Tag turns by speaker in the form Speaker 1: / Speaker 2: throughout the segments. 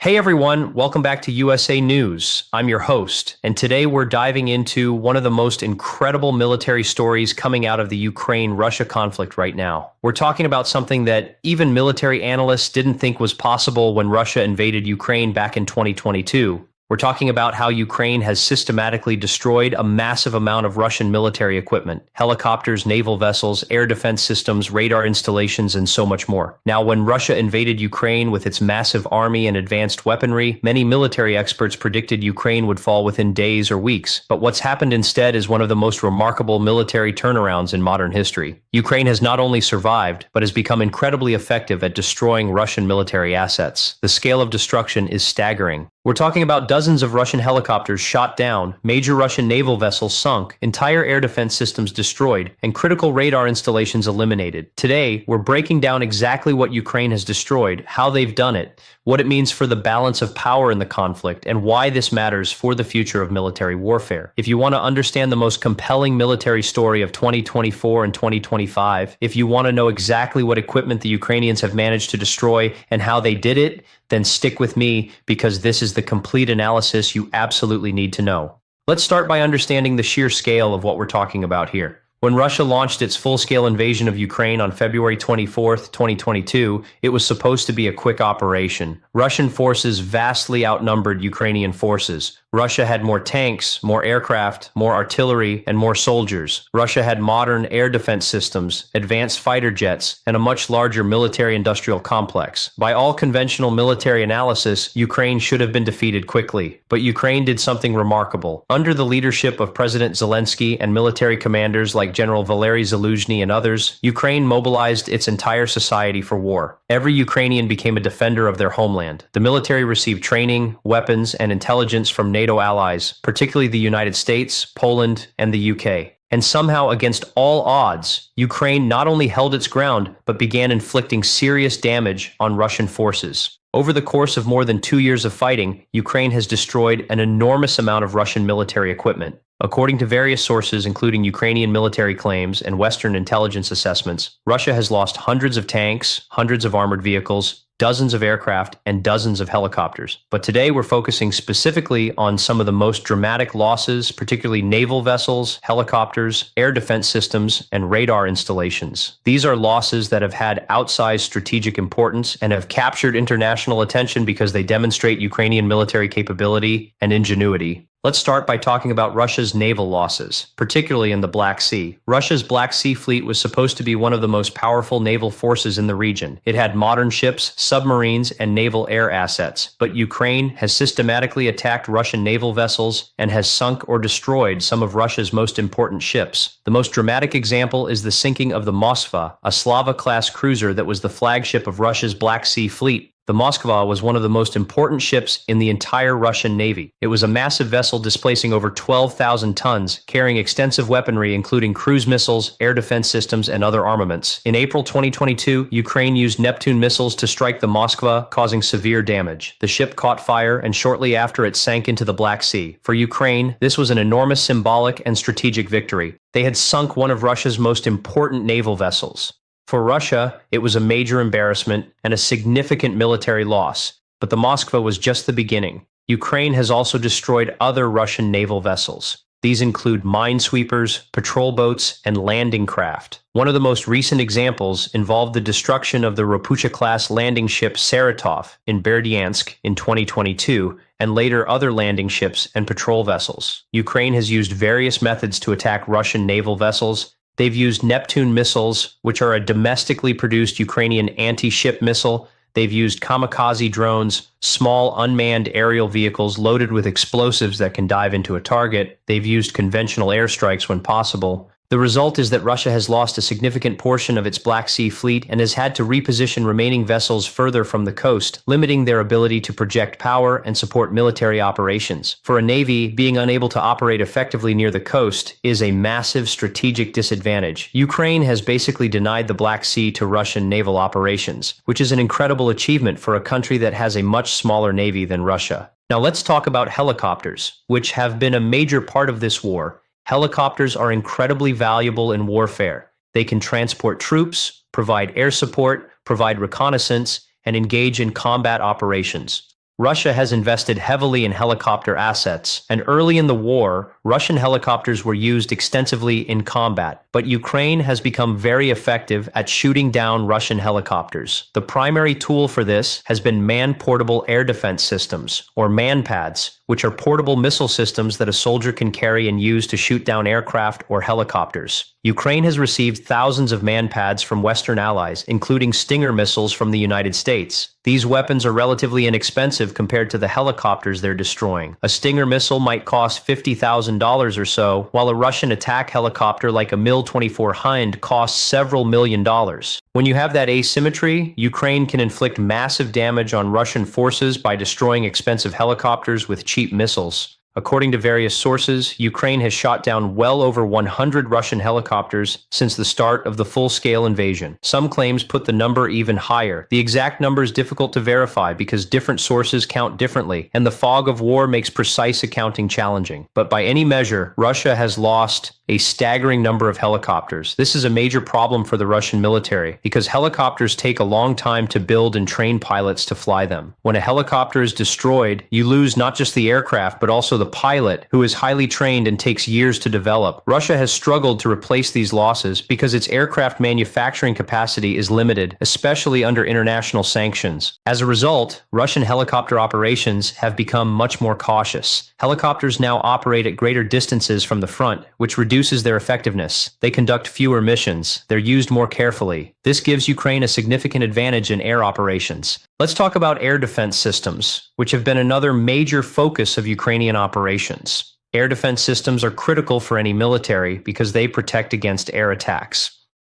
Speaker 1: Hey everyone, welcome back to USA News. I'm your host, and today we're diving into one of the most incredible military stories coming out of the Ukraine-Russia conflict right now. We're talking about something that even military analysts didn't think was possible when Russia invaded Ukraine back in 2022. We're talking about how Ukraine has systematically destroyed a massive amount of Russian military equipment: helicopters, naval vessels, air defense systems, radar installations, and so much more. Now, when Russia invaded Ukraine with its massive army and advanced weaponry, many military experts predicted Ukraine would fall within days or weeks. But what's happened instead is one of the most remarkable military turnarounds in modern history. Ukraine has not only survived, but has become incredibly effective at destroying Russian military assets. The scale of destruction is staggering. We're talking about dozens of Russian helicopters shot down, major Russian naval vessels sunk, entire air defense systems destroyed, and critical radar installations eliminated. Today, we're breaking down exactly what Ukraine has destroyed, how they've done it, what it means for the balance of power in the conflict, and why this matters for the future of military warfare. If you want to understand the most compelling military story of 2024 and 2025, if you want to know exactly what equipment the Ukrainians have managed to destroy and how they did it, then stick with me, because this is the complete analysis you absolutely need to know. Let's start by understanding the sheer scale of what we're talking about here. When Russia launched its full-scale invasion of Ukraine on February 24th, 2022, it was supposed to be a quick operation. Russian forces vastly outnumbered Ukrainian forces. Russia had more tanks, more aircraft, more artillery, and more soldiers. Russia had modern air defense systems, advanced fighter jets, and a much larger military-industrial complex. By all conventional military analysis, Ukraine should have been defeated quickly. But Ukraine did something remarkable. Under the leadership of President Zelensky and military commanders like General Valery Zaluzhny and others, Ukraine mobilized its entire society for war. Every Ukrainian became a defender of their homeland. The military received training, weapons, and intelligence from NATO allies, particularly the United States, Poland, and the UK. And somehow, against all odds, Ukraine not only held its ground, but began inflicting serious damage on Russian forces. Over the course of more than 2 years of fighting, Ukraine has destroyed an enormous amount of Russian military equipment. According to various sources, including Ukrainian military claims and Western intelligence assessments, Russia has lost hundreds of tanks, hundreds of armored vehicles, dozens of aircraft, and dozens of helicopters. But today we're focusing specifically on some of the most dramatic losses, particularly naval vessels, helicopters, air defense systems, and radar installations. These are losses that have had outsized strategic importance and have captured international attention because they demonstrate Ukrainian military capability and ingenuity. Let's start by talking about Russia's naval losses, particularly in the Black Sea. Russia's Black Sea fleet was supposed to be one of the most powerful naval forces in the region. It had modern ships, submarines, and naval air assets. But Ukraine has systematically attacked Russian naval vessels and has sunk or destroyed some of Russia's most important ships. The most dramatic example is the sinking of the Moskva, a Slava-class cruiser that was the flagship of Russia's Black Sea fleet. The Moskva was one of the most important ships in the entire Russian Navy. It was a massive vessel displacing over 12,000 tons, carrying extensive weaponry including cruise missiles, air defense systems, and other armaments. In April 2022, Ukraine used Neptune missiles to strike the Moskva, causing severe damage. The ship caught fire, and shortly after it sank into the Black Sea. For Ukraine, this was an enormous symbolic and strategic victory. They had sunk one of Russia's most important naval vessels. For Russia, it was a major embarrassment and a significant military loss, but the Moskva was just the beginning. Ukraine has also destroyed other Russian naval vessels. These include minesweepers, patrol boats, and landing craft. One of the most recent examples involved the destruction of the Rapucha-class landing ship Saratov in Berdyansk in 2022, and later other landing ships and patrol vessels. Ukraine has used various methods to attack Russian naval vessels. They've used Neptune missiles, which are a domestically produced Ukrainian anti-ship missile. They've used kamikaze drones, small unmanned aerial vehicles loaded with explosives that can dive into a target. They've used conventional airstrikes when possible. The result is that Russia has lost a significant portion of its Black Sea fleet and has had to reposition remaining vessels further from the coast, limiting their ability to project power and support military operations. For a navy, being unable to operate effectively near the coast is a massive strategic disadvantage. Ukraine has basically denied the Black Sea to Russian naval operations, which is an incredible achievement for a country that has a much smaller navy than Russia. Now let's talk about helicopters, which have been a major part of this war. Helicopters are incredibly valuable in warfare. They can transport troops, provide air support, provide reconnaissance, and engage in combat operations. Russia has invested heavily in helicopter assets, and early in the war, Russian helicopters were used extensively in combat, but Ukraine has become very effective at shooting down Russian helicopters. The primary tool for this has been man-portable air defense systems, or MANPADS, which are portable missile systems that a soldier can carry and use to shoot down aircraft or helicopters. Ukraine has received thousands of MANPADS from Western allies, including Stinger missiles from the United States. These weapons are relatively inexpensive compared to the helicopters they're destroying. A Stinger missile might cost $50,000 or so, while a Russian attack helicopter like a MiL-24 Hind costs several $1,000,000. When you have that asymmetry, Ukraine can inflict massive damage on Russian forces by destroying expensive helicopters with cheap missiles. According to various sources, Ukraine has shot down well over 100 Russian helicopters since the start of the full-scale invasion. Some claims put the number even higher. The exact number is difficult to verify because different sources count differently, and the fog of war makes precise accounting challenging. But by any measure, Russia has lost a staggering number of helicopters. This is a major problem for the Russian military because helicopters take a long time to build and train pilots to fly them. When a helicopter is destroyed, you lose not just the aircraft but also the pilot, who is highly trained and takes years to develop. Russia has struggled to replace these losses because its aircraft manufacturing capacity is limited, especially under international sanctions. As a result, Russian helicopter operations have become much more cautious. Helicopters now operate at greater distances from the front, which reduces their effectiveness. They conduct fewer missions. They're used more carefully. This gives Ukraine a significant advantage in air operations. Let's talk about air defense systems, which have been another major focus of Ukrainian operations. Air defense systems are critical for any military because they protect against air attacks.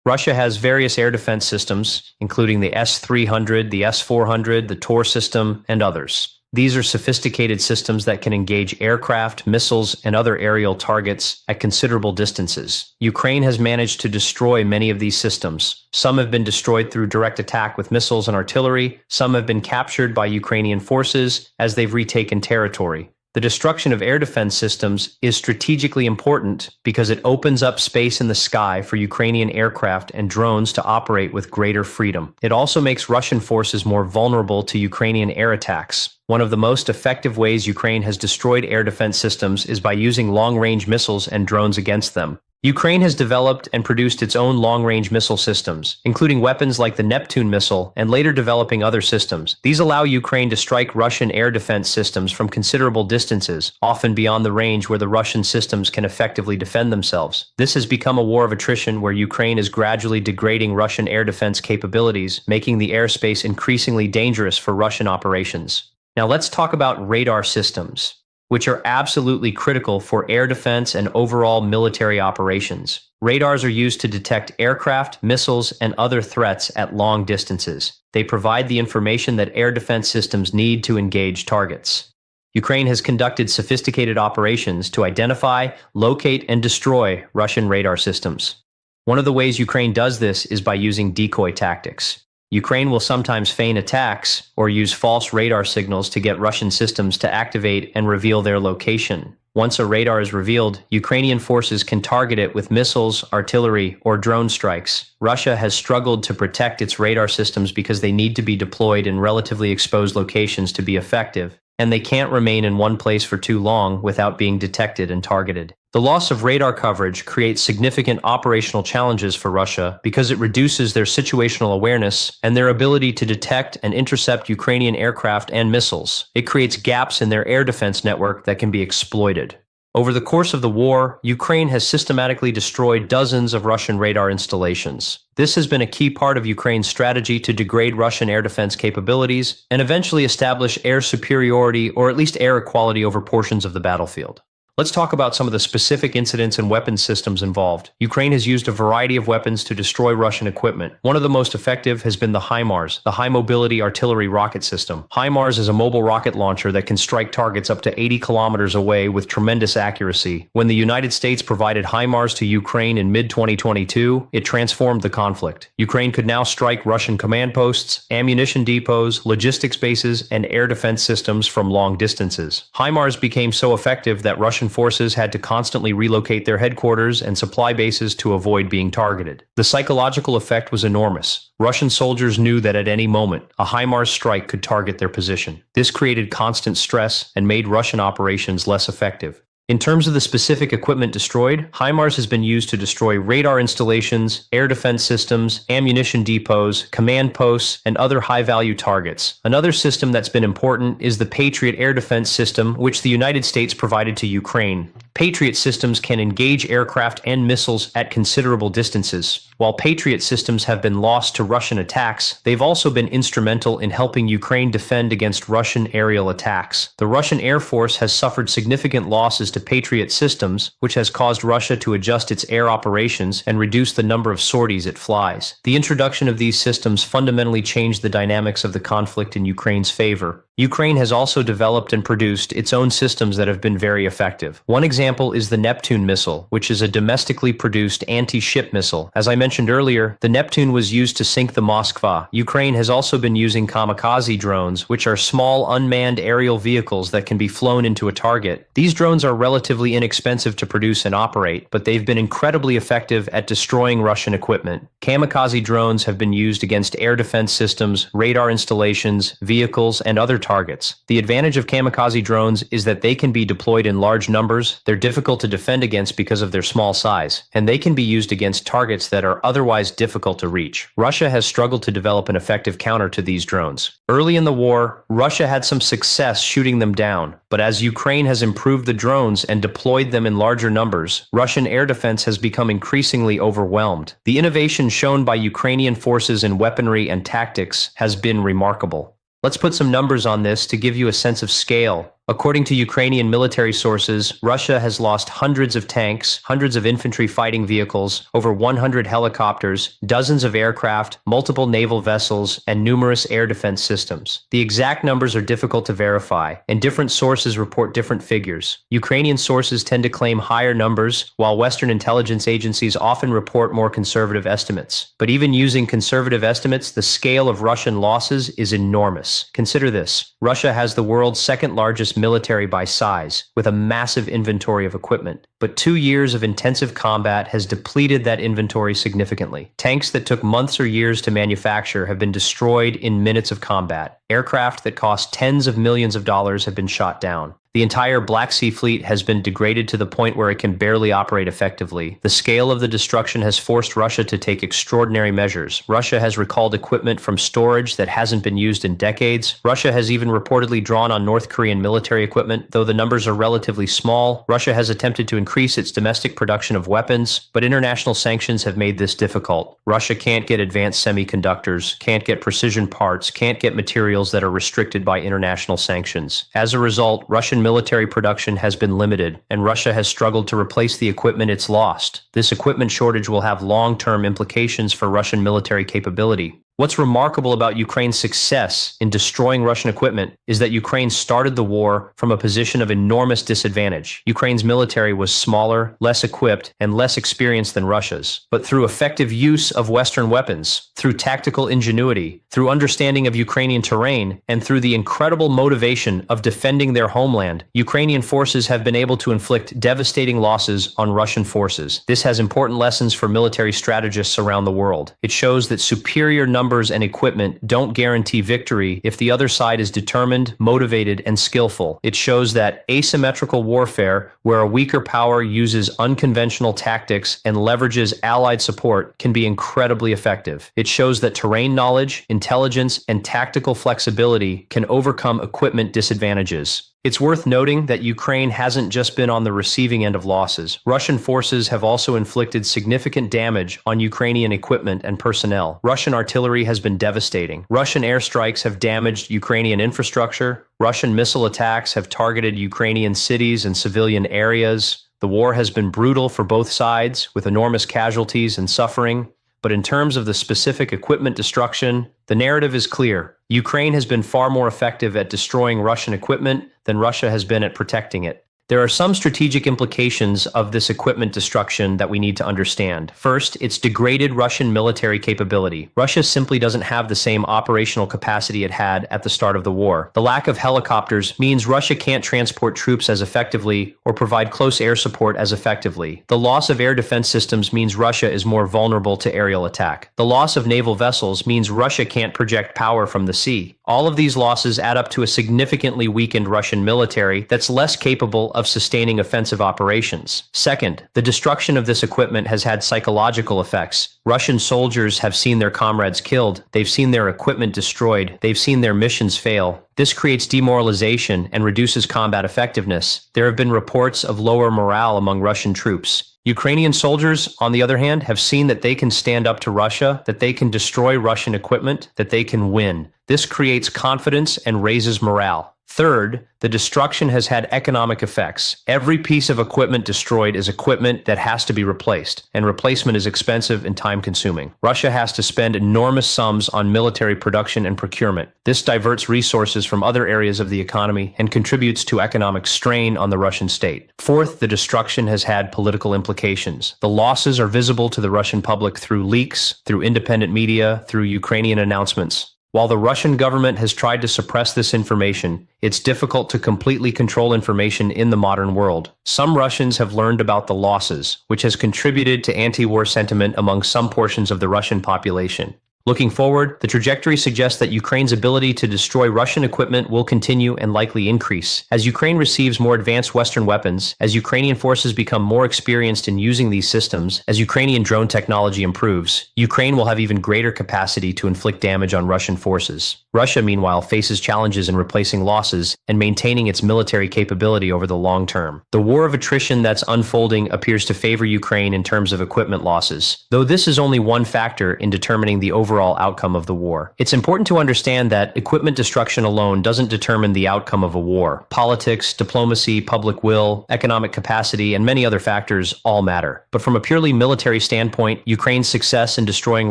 Speaker 1: Russia has various air defense systems, including the S-300, the S-400, the Tor system, and others. These are sophisticated systems that can engage aircraft, missiles, and other aerial targets at considerable distances. Ukraine has managed to destroy many of these systems. Some have been destroyed through direct attack with missiles and artillery. Some have been captured by Ukrainian forces as they've retaken territory. The destruction of air defense systems is strategically important because it opens up space in the sky for Ukrainian aircraft and drones to operate with greater freedom. It also makes Russian forces more vulnerable to Ukrainian air attacks. One of the most effective ways Ukraine has destroyed air defense systems is by using long-range missiles and drones against them. Ukraine has developed and produced its own long-range missile systems, including weapons like the Neptune missile and later developing other systems. These allow Ukraine to strike Russian air defense systems from considerable distances, often beyond the range where the Russian systems can effectively defend themselves. This has become a war of attrition where Ukraine is gradually degrading Russian air defense capabilities, making the airspace increasingly dangerous for Russian operations. Now let's talk about radar systems, which are absolutely critical for air defense and overall military operations. Radars are used to detect aircraft, missiles, and other threats at long distances. They provide the information that air defense systems need to engage targets. Ukraine has conducted sophisticated operations to identify, locate, and destroy Russian radar systems. One of the ways Ukraine does this is by using decoy tactics. Ukraine will sometimes feign attacks or use false radar signals to get Russian systems to activate and reveal their location. Once a radar is revealed, Ukrainian forces can target it with missiles, artillery, or drone strikes. Russia has struggled to protect its radar systems because they need to be deployed in relatively exposed locations to be effective, and they can't remain in one place for too long without being detected and targeted. The loss of radar coverage creates significant operational challenges for Russia because it reduces their situational awareness and their ability to detect and intercept Ukrainian aircraft and missiles. It creates gaps in their air defense network that can be exploited. Over the course of the war, Ukraine has systematically destroyed dozens of Russian radar installations. This has been a key part of Ukraine's strategy to degrade Russian air defense capabilities and eventually establish air superiority or at least air equality over portions of the battlefield. Let's talk about some of the specific incidents and weapons systems involved. Ukraine has used a variety of weapons to destroy Russian equipment. One of the most effective has been the HIMARS, the High Mobility Artillery Rocket System. HIMARS is a mobile rocket launcher that can strike targets up to 80 kilometers away with tremendous accuracy. When the United States provided HIMARS to Ukraine in mid-2022, it transformed the conflict. Ukraine could now strike Russian command posts, ammunition depots, logistics bases, and air defense systems from long distances. HIMARS became so effective that Russian Russian forces had to constantly relocate their headquarters and supply bases to avoid being targeted. The psychological effect was enormous. Russian soldiers knew that at any moment, a HIMARS strike could target their position. This created constant stress and made Russian operations less effective. In terms of the specific equipment destroyed, HIMARS has been used to destroy radar installations, air defense systems, ammunition depots, command posts, and other high-value targets. Another system that's been important is the Patriot air defense system, which the United States provided to Ukraine. Patriot systems can engage aircraft and missiles at considerable distances. While Patriot systems have been lost to Russian attacks, they've also been instrumental in helping Ukraine defend against Russian aerial attacks. The Russian Air Force has suffered significant losses to Patriot systems, which has caused Russia to adjust its air operations and reduce the number of sorties it flies. The introduction of these systems fundamentally changed the dynamics of the conflict in Ukraine's favor. Ukraine has also developed and produced its own systems that have been very effective. One example is the Neptune missile, which is a domestically produced anti-ship missile. As I mentioned earlier, the Neptune was used to sink the Moskva. Ukraine has also been using kamikaze drones, which are small unmanned aerial vehicles that can be flown into a target. These drones are relatively inexpensive to produce and operate, but they've been incredibly effective at destroying Russian equipment. Kamikaze drones have been used against air defense systems, radar installations, vehicles, and other targets. The advantage of kamikaze drones is that they can be deployed in large numbers, they're difficult to defend against because of their small size, and they can be used against targets that are otherwise difficult to reach. Russia has struggled to develop an effective counter to these drones. Early in the war, Russia had some success shooting them down, but as Ukraine has improved the drones and deployed them in larger numbers, Russian air defense has become increasingly overwhelmed. The innovation shown by Ukrainian forces in weaponry and tactics has been remarkable. Let's put some numbers on this to give you a sense of scale. According to Ukrainian military sources, Russia has lost hundreds of tanks, hundreds of infantry fighting vehicles, over 100 helicopters, dozens of aircraft, multiple naval vessels, and numerous air defense systems. The exact numbers are difficult to verify, and different sources report different figures. Ukrainian sources tend to claim higher numbers, while Western intelligence agencies often report more conservative estimates. But even using conservative estimates, the scale of Russian losses is enormous. Consider this: Russia has the world's second largest military by size, with a massive inventory of equipment. But 2 years of intensive combat has depleted that inventory significantly. Tanks that took months or years to manufacture have been destroyed in minutes of combat. Aircraft that cost tens of millions of dollars have been shot down. The entire Black Sea Fleet has been degraded to the point where it can barely operate effectively. The scale of the destruction has forced Russia to take extraordinary measures. Russia has recalled equipment from storage that hasn't been used in decades. Russia has even reportedly drawn on North Korean military equipment. Though the numbers are relatively small, Russia has attempted to increase its domestic production of weapons, but international sanctions have made this difficult. Russia can't get advanced semiconductors, can't get precision parts, can't get materials that are restricted by international sanctions. As a result, Russian military production has been limited, and Russia has struggled to replace the equipment it's lost. This equipment shortage will have long-term implications for Russian military capability. What's remarkable about Ukraine's success in destroying Russian equipment is that Ukraine started the war from a position of enormous disadvantage. Ukraine's military was smaller, less equipped, and less experienced than Russia's. But through effective use of Western weapons, through tactical ingenuity, through understanding of Ukrainian terrain, and through the incredible motivation of defending their homeland, Ukrainian forces have been able to inflict devastating losses on Russian forces. This has important lessons for military strategists around the world. It shows that superior numbers and equipment don't guarantee victory if the other side is determined, motivated, and skillful. It shows that asymmetrical warfare, where a weaker power uses unconventional tactics and leverages allied support, can be incredibly effective. It shows that terrain knowledge, intelligence, and tactical flexibility can overcome equipment disadvantages. It's worth noting that Ukraine hasn't just been on the receiving end of losses. Russian forces have also inflicted significant damage on Ukrainian equipment and personnel. Russian artillery has been devastating. Russian airstrikes have damaged Ukrainian infrastructure. Russian missile attacks have targeted Ukrainian cities and civilian areas. The war has been brutal for both sides, with enormous casualties and suffering. But in terms of the specific equipment destruction, the narrative is clear. Ukraine has been far more effective at destroying Russian equipment than Russia has been at protecting it. There are some strategic implications of this equipment destruction that we need to understand. First, it's degraded Russian military capability. Russia simply doesn't have the same operational capacity it had at the start of the war. The lack of helicopters means Russia can't transport troops as effectively or provide close air support as effectively. The loss of air defense systems means Russia is more vulnerable to aerial attack. The loss of naval vessels means Russia can't project power from the sea. All of these losses add up to a significantly weakened Russian military that's less capable of sustaining offensive operations. Second, the destruction of this equipment has had psychological effects. Russian soldiers have seen their comrades killed, they've seen their equipment destroyed, they've seen their missions fail. This creates demoralization and reduces combat effectiveness. There have been reports of lower morale among Russian troops. Ukrainian soldiers, on the other hand, have seen that they can stand up to Russia, that they can destroy Russian equipment, that they can win. This creates confidence and raises morale. Third, the destruction has had economic effects. Every piece of equipment destroyed is equipment that has to be replaced, and replacement is expensive and time-consuming. Russia has to spend enormous sums on military production and procurement. This diverts resources from other areas of the economy and contributes to economic strain on the Russian state. Fourth, the destruction has had political implications. The losses are visible to the Russian public through leaks, through independent media, through Ukrainian announcements. While the Russian government has tried to suppress this information, it's difficult to completely control information in the modern world. Some Russians have learned about the losses, which has contributed to anti-war sentiment among some portions of the Russian population. Looking forward, the trajectory suggests that Ukraine's ability to destroy Russian equipment will continue and likely increase. As Ukraine receives more advanced Western weapons, as Ukrainian forces become more experienced in using these systems, as Ukrainian drone technology improves, Ukraine will have even greater capacity to inflict damage on Russian forces. Russia, meanwhile, faces challenges in replacing losses and maintaining its military capability over the long term. The war of attrition that's unfolding appears to favor Ukraine in terms of equipment losses, though this is only one factor in determining the overall outcome of the war. It's important to understand that equipment destruction alone doesn't determine the outcome of a war. Politics, diplomacy, public will, economic capacity, and many other factors all matter. But from a purely military standpoint, Ukraine's success in destroying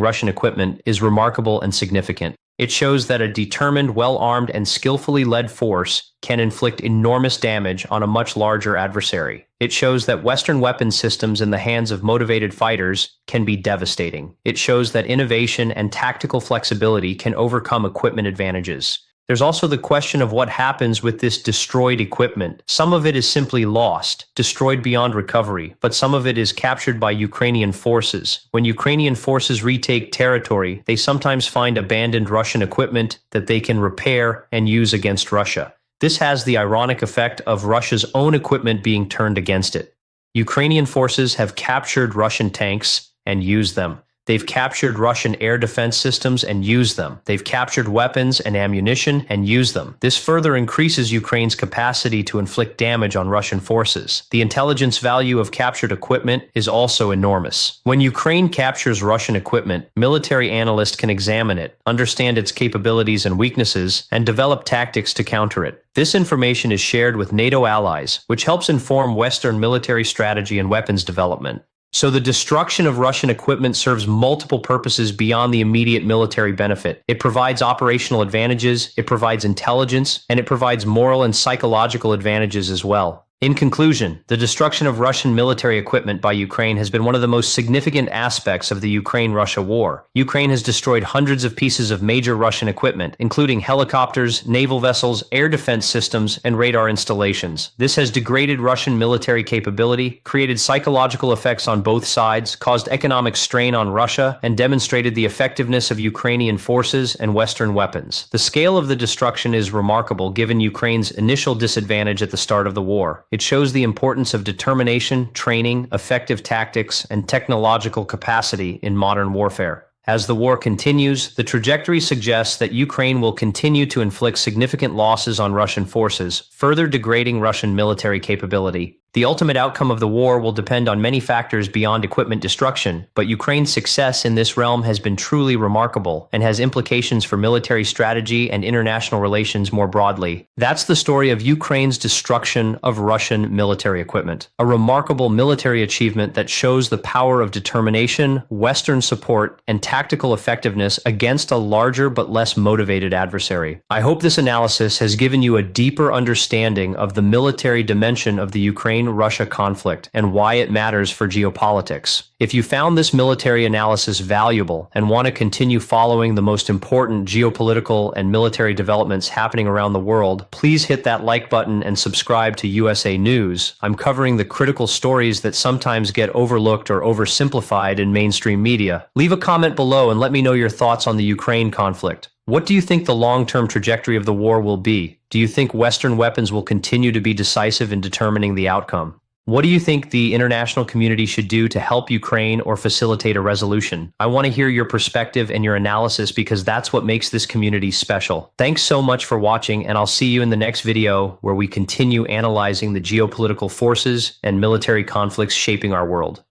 Speaker 1: Russian equipment is remarkable and significant. It shows that a determined, well-armed, and skillfully led force can inflict enormous damage on a much larger adversary. It shows that Western weapon systems in the hands of motivated fighters can be devastating. It shows that innovation and tactical flexibility can overcome equipment advantages. There's also the question of what happens with this destroyed equipment. Some of it is simply lost, destroyed beyond recovery, but some of it is captured by Ukrainian forces. When Ukrainian forces retake territory, they sometimes find abandoned Russian equipment that they can repair and use against Russia. This has the ironic effect of Russia's own equipment being turned against it. Ukrainian forces have captured Russian tanks and used them. They've captured Russian air defense systems and used them. They've captured weapons and ammunition and used them. This further increases Ukraine's capacity to inflict damage on Russian forces. The intelligence value of captured equipment is also enormous. When Ukraine captures Russian equipment, military analysts can examine it, understand its capabilities and weaknesses, and develop tactics to counter it. This information is shared with NATO allies, which helps inform Western military strategy and weapons development. So the destruction of Russian equipment serves multiple purposes beyond the immediate military benefit. It provides operational advantages, it provides intelligence, and it provides moral and psychological advantages as well. In conclusion, the destruction of Russian military equipment by Ukraine has been one of the most significant aspects of the Ukraine-Russia war. Ukraine has destroyed hundreds of pieces of major Russian equipment, including helicopters, naval vessels, air defense systems, and radar installations. This has degraded Russian military capability, created psychological effects on both sides, caused economic strain on Russia, and demonstrated the effectiveness of Ukrainian forces and Western weapons. The scale of the destruction is remarkable given Ukraine's initial disadvantage at the start of the war. It shows the importance of determination, training, effective tactics, and technological capacity in modern warfare. As the war continues, the trajectory suggests that Ukraine will continue to inflict significant losses on Russian forces, further degrading Russian military capability. The ultimate outcome of the war will depend on many factors beyond equipment destruction, but Ukraine's success in this realm has been truly remarkable and has implications for military strategy and international relations more broadly. That's the story of Ukraine's destruction of Russian military equipment, a remarkable military achievement that shows the power of determination, Western support, and tactical effectiveness against a larger but less motivated adversary. I hope this analysis has given you a deeper understanding of the military dimension of the Ukraine-Russia conflict and why it matters for geopolitics. If you found this military analysis valuable and want to continue following the most important geopolitical and military developments happening around the world, please hit that like button and subscribe to USA News. I'm covering the critical stories that sometimes get overlooked or oversimplified in mainstream media. Leave a comment below and let me know your thoughts on the Ukraine conflict. What do you think the long-term trajectory of the war will be? Do you think Western weapons will continue to be decisive in determining the outcome? What do you think the international community should do to help Ukraine or facilitate a resolution? I want to hear your perspective and your analysis because that's what makes this community special. Thanks so much for watching, and I'll see you in the next video where we continue analyzing the geopolitical forces and military conflicts shaping our world.